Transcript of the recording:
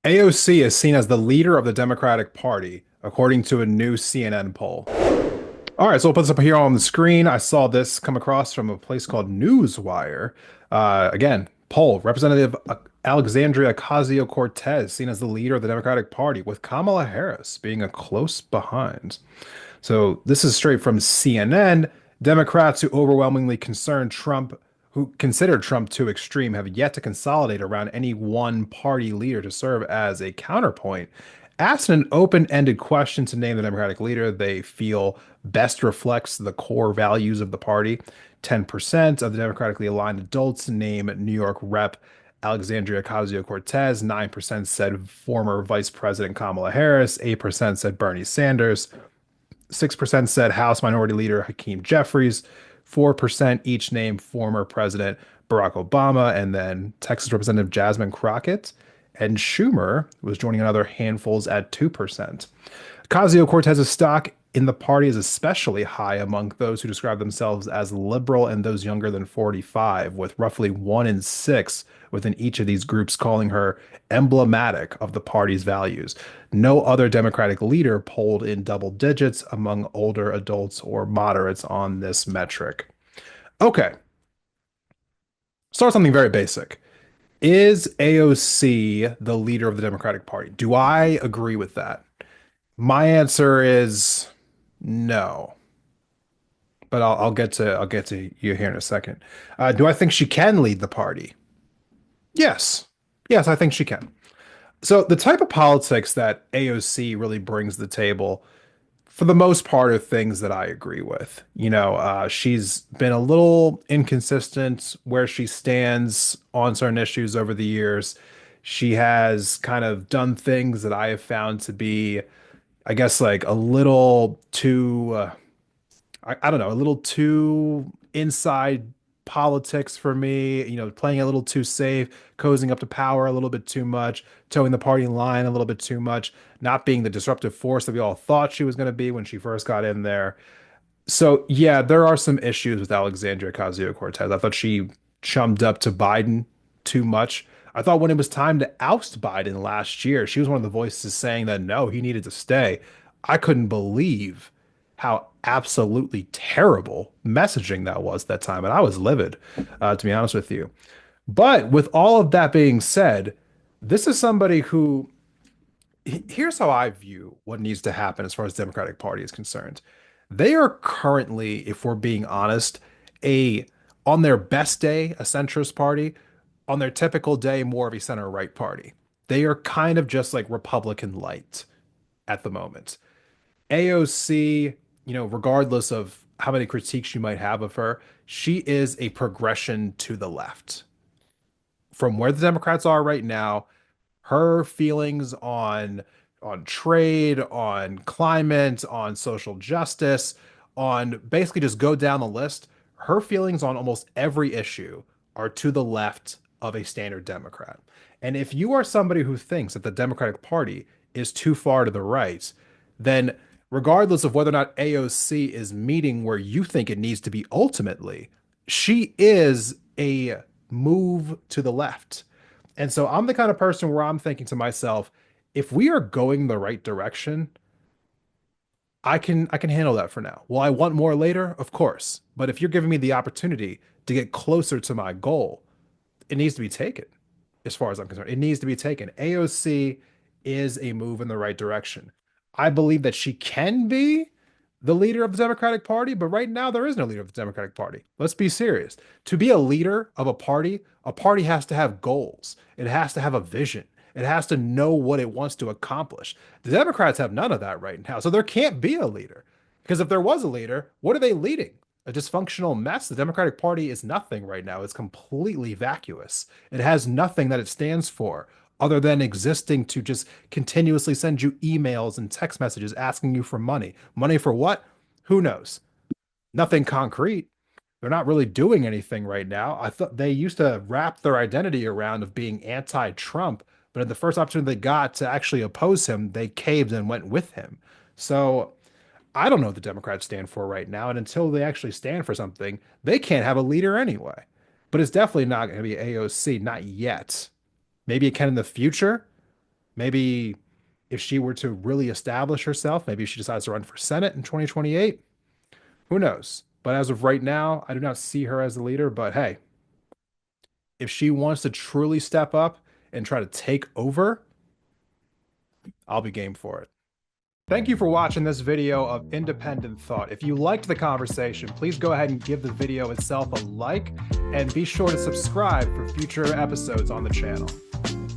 AOC is seen as the leader of the Democratic Party, according to a new CNN poll. All right, so we'll put this up here on the screen. I saw this come across from a place called Newswire. Again, poll, Representative Alexandria Ocasio-Cortez seen as the leader of the Democratic Party, with Kamala Harris being a close behind. So this is straight from CNN. Democrats who consider Trump too extreme, have yet to consolidate around any one party leader to serve as a counterpoint. Asked an open-ended question to name the Democratic leader they feel best reflects the core values of the party. 10% of the democratically aligned adults name New York Rep. Alexandria Ocasio-Cortez. 9% said former Vice President Kamala Harris. 8% said Bernie Sanders. 6% said House Minority Leader Hakeem Jeffries. 4% each named former President Barack Obama, and then Texas Representative Jasmine Crockett. And Schumer was joining another handfuls at 2%. Ocasio-Cortez's stock in the party is especially high among those who describe themselves as liberal and those younger than 45, with roughly 1 in 6 within each of these groups calling her emblematic of the party's values. No other Democratic leader polled in double digits among older adults or moderates on this metric. Okay, start something very basic. Is AOC the leader of the Democratic Party? Do I agree with that? My answer is no, but I'll get to you here in a second. Do I think she can lead the party? Yes, yes, I think she can. So the type of politics that AOC really brings to the table, for the most part, are things that I agree with. She's been a little inconsistent where she stands on certain issues over the years. She has kind of done things that I have found to be, I guess, like a little too I don't know, a little too inside politics for me, playing a little too safe, cozying up to power a little bit too much, towing the party line a little bit too much, not being the disruptive force that we all thought she was going to be when she first got in there. So, yeah, there are some issues with Alexandria Ocasio-Cortez. I thought she chummed up to Biden too much. I thought when it was time to oust Biden last year, she was one of the voices saying that no, he needed to stay. I couldn't believe how absolutely terrible messaging that was that time. And I was livid, to be honest with you. But with all of that being said, this is somebody who, here's how I view what needs to happen as far as the Democratic Party is concerned. They are currently, if we're being honest, a on their best day, a centrist party, on their typical day, more of a center right party. They are kind of just like Republican light at the moment. AOC, regardless of how many critiques you might have of her, she is a progression to the left. From where the Democrats are right now, her feelings on trade, on climate, on social justice, on basically just go down the list, her feelings on almost every issue are to the left of a standard Democrat. And if you are somebody who thinks that the Democratic Party is too far to the right, then regardless of whether or not AOC is meeting where you think it needs to be ultimately, she is a move to the left. And so I'm the kind of person where I'm thinking to myself, if we are going the right direction, I can handle that for now. Will I want more later? Of course. But if you're giving me the opportunity to get closer to my goal, it needs to be taken, as far as I'm concerned. It needs to be taken. AOC is a move in the right direction. I believe that she can be the leader of the Democratic Party, but right now there is no leader of the Democratic Party. Let's be serious. To be a leader of a party has to have goals. It has to have a vision. It has to know what it wants to accomplish. The Democrats have none of that right now. So there can't be a leader. Because if there was a leader, what are they leading? A dysfunctional mess? The Democratic Party is nothing right now. It's completely vacuous. It has nothing that it stands for other than existing to just continuously send you emails and text messages asking you for money. Money for what? Who knows? Nothing concrete. They're not really doing anything right now. I thought they used to wrap their identity around of being anti-Trump, but at the first opportunity they got to actually oppose him, they caved and went with him. So I don't know what the Democrats stand for right now, and until they actually stand for something, they can't have a leader anyway. But it's definitely not going to be AOC, not yet. Maybe it can in the future, Maybe if she were to really establish herself, maybe she decides to run for Senate in 2028. Who knows? But as of right now, I do not see her as the leader. But hey, if she wants to truly step up and try to take over, I'll be game for it. Thank you for watching this video of Independent Thought. If you liked the conversation, please go ahead and give the video itself a like, and be sure to subscribe for future episodes on the channel.